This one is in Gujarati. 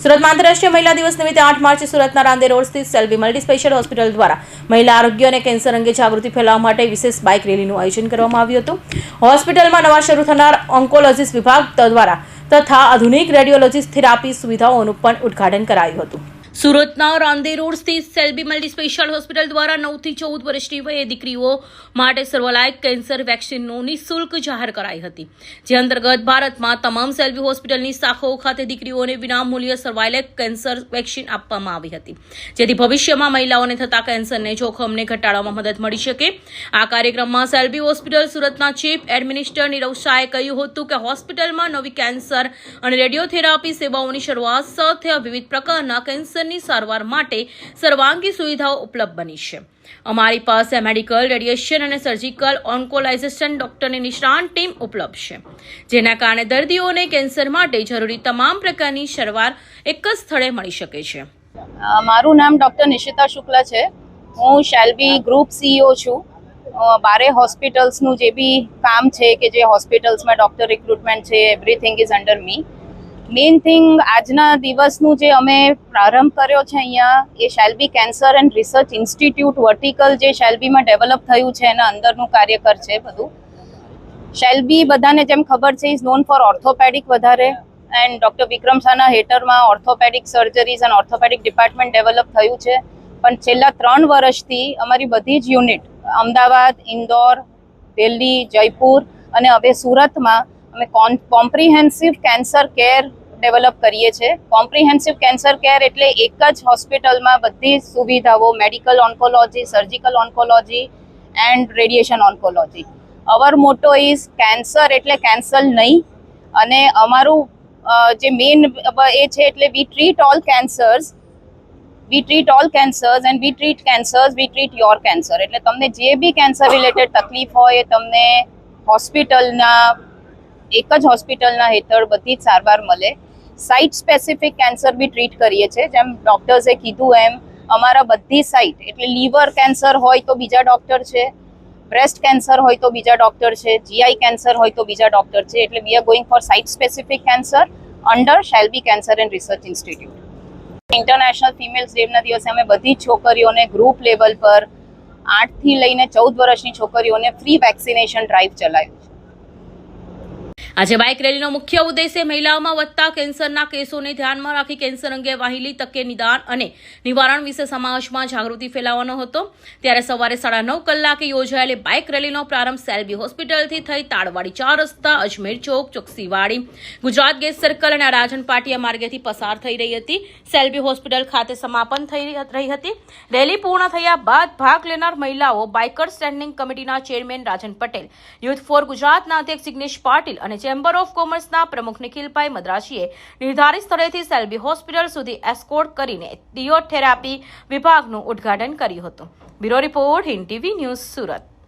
સુરતમાં આંતરરાષ્ટ્રીય મહિલા દિવસ નિમિત્તે 8 માર્ચે સુરતના રાંદેર રોડ સ્થિત સેલ્બી મલ્ટી સ્પેશિયલ હોસ્પિટલ દ્વારા મહિલા આરોગ્ય અને કેન્સર અંગે જાગૃતિ ફેલાવવા માટે વિશેષ બાઇક રેલીનું આયોજન કરવામાં આવ્યું હતું. હોસ્પિટલમાં નવા શરૂ થનાર ઓન્કોલોજીસ્ટ વિભાગ દ્વારા તથા આધુનિક રેડિયોલોજીસ્ટ થેરાપી સુવિધાઓનું પણ ઉદ્ઘાટન કરાયું હતું. સુરતના રાંદેર રોડ સ્થિત સેલ્બી મલ્ટી સ્પેશિયલ હોસ્પિટલ દ્વારા 9 થી 14 વર્ષની વયે દીકરીઓ માટે સર્વલાયક કેન્સર વેક્સિનનું નિઃશુલ્ક જાહેર કરાઈ હતી, જે અંતર્ગત ભારતમાં તમામ સેલ્બી હોસ્પિટલની શાખાઓ ખાતે દીકરીઓને વિનામૂલ્યે સર્વાયલેક કેન્સર વેક્સિન આપવામાં આવી હતી, જેથી ભવિષ્યમાં મહિલાઓને થતા કેન્સરને જોખમને ઘટાડવામાં મદદ મળી શકે. આ કાર્યક્રમમાં સેલ્બી હોસ્પિટલ સુરતના ચીફ એડમિનિસ્ટ્રેટર નીરવ શાહે કહ્યું હતું કે હોસ્પિટલમાં નવી કેન્સર અને રેડિયોથેરાપી સેવાઓની શરૂઆત સાથે વિવિધ પ્રકારના કેન્સર સારવાર માટે સર્વાંગી સુવિધાઓ ઉપલબ્ધ બની છે. અમારી પાસે મેડિકલ, રેડિયેશન અને સર્જિકલ ઓન્કોલાઇઝેશન ડોક્ટરની નિષ્ણાત ટીમ ઉપલબ્ધ છે, જેના કારણે દર્દીઓને કેન્સર માટે જરૂરી તમામ પ્રકારની સારવાર એક જ સ્થળે મળી શકે છે. મારું નામ ડૉક્ટર નિશિતા શુક્લા છે. હું શેલ્બી ગ્રુપ CEO છું. બારે હોસ્પિટલ્સનું જે બી કામ છે કે જે હોસ્પિટલ્સમાં ડૉક્ટર રિક્રુટમેન્ટ છે, everything is under me. Main thing આજના દિવસનું જે અમે પ્રારંભ કર્યો છે અહીંયા એ Shelby cancer and research institute vertical જે શેલ્બીમાં ડેવલપ થયું છે એના અંદરનું કાર્યકર છે બધું. શેલ્બી બધાને જેમ ખબર છે ઇઝ નોન ફોર ઓર્થોપેડિક વધારે, એન્ડ ડૉક્ટર વિક્રમ શાહના હેઠળમાં ઓર્થોપેડિક સર્જરીઝ અને ઓર્થોપેડિક ડિપાર્ટમેન્ટ ડેવલપ થયું છે. પણ છેલ્લા 3 વર્ષથી અમારી બધી જ યુનિટ અમદાવાદ, ઇન્દોર, દિલ્હી, જયપુર અને હવે સુરતમાં અમે કોમ્પ્રિહેન્સિવ કેન્સર કેર ડેવલપ કરીએ છીએ. કોમ્પ્રિહેન્સિવ કેન્સર કેર એટલે એક જ હોસ્પિટલમાં બધી સુવિધાઓ, medical oncology, surgical oncology and radiation oncology. Our motto is cancer એટલે કેન્સર નહીં, અને અમારું જે મેઇન એ છે એટલે we treat all cancers and we treat your cancer. એટલે તમને જે બી કેન્સર રિલેટેડ તકલીફ હોય એ તમને એક જ હોસ્પિટલના હેઠળ બધી જ સારવાર મળે. Site specific cancer be treat કરીએ છીએ. જેમ ડૉક્ટર્સે કીધું એમ અમારા બધી સાઇટ એટલે લીવર કેન્સર હોય તો બીજા ડૉક્ટર છે, બ્રેસ્ટ કેન્સર હોય તો બીજા ડૉક્ટર છે, GI કેન્સર હોય તો બીજા ડૉક્ટર છે. એટલે we are going for site specific cancer under Shelby cancer and research institute. International females ડેના દિવસે અમે બધી જ છોકરીઓને ગ્રુપ લેવલ પર 8 થી લઈને 14 વર્ષની છોકરીઓને ફ્રી વેક્સિનેશન ડ્રાઈવ ચલાવ્યું છે. આજે બાઇક રેલીનો મુખ્ય ઉદ્દેશ્ય મહિલાઓમાં વધતા કેન્સરના કેસોને ધ્યાનમાં રાખી કેન્સર અંગે વહેલી તકે નિદાન અને નિવારણ વિશે સમાજમાં જાગૃતિ ફેલાવવાનો હતો. ત્યારે સવારે 9:30 કલાકે યોજાયેલી બાઇક રેલીનો પ્રારંભ સેલ્બી હોસ્પિટલથી થઈ તાળવાડી 4 રસ્તા, અજમેર ચોક, ચોકસીવાડી, ગુજરાત ગેસ સર્કલ અને રાજન પાટિયા માર્ગેથી પસાર થઈ રહી હતી. સેલ્બી હોસ્પિટલ ખાતે સમાપન થઈ રહી હતી. રેલી પૂર્ણ થયા બાદ ભાગ લેનાર મહિલાઓ બાઇકર સ્ટેન્ડિંગ કમિટીના chairman Rajan Patel, youth for ગુજરાતના અધ્યક્ષ જિગ્નેશ પાટીલ અને ચેમ્બર ઓફ કોમર્સના પ્રમુખ નિખિલભાઈ મદ્રાસીએ નિર્ધારિત સ્થળેથી સેલ્બી હોસ્પિટલ સુધી એસ્કોર્ટ કરીને રેડિયોથેરાપી વિભાગનું ઉદ્ઘાટન કર્યું હતું. Bureau report, Hind TV news, Surat.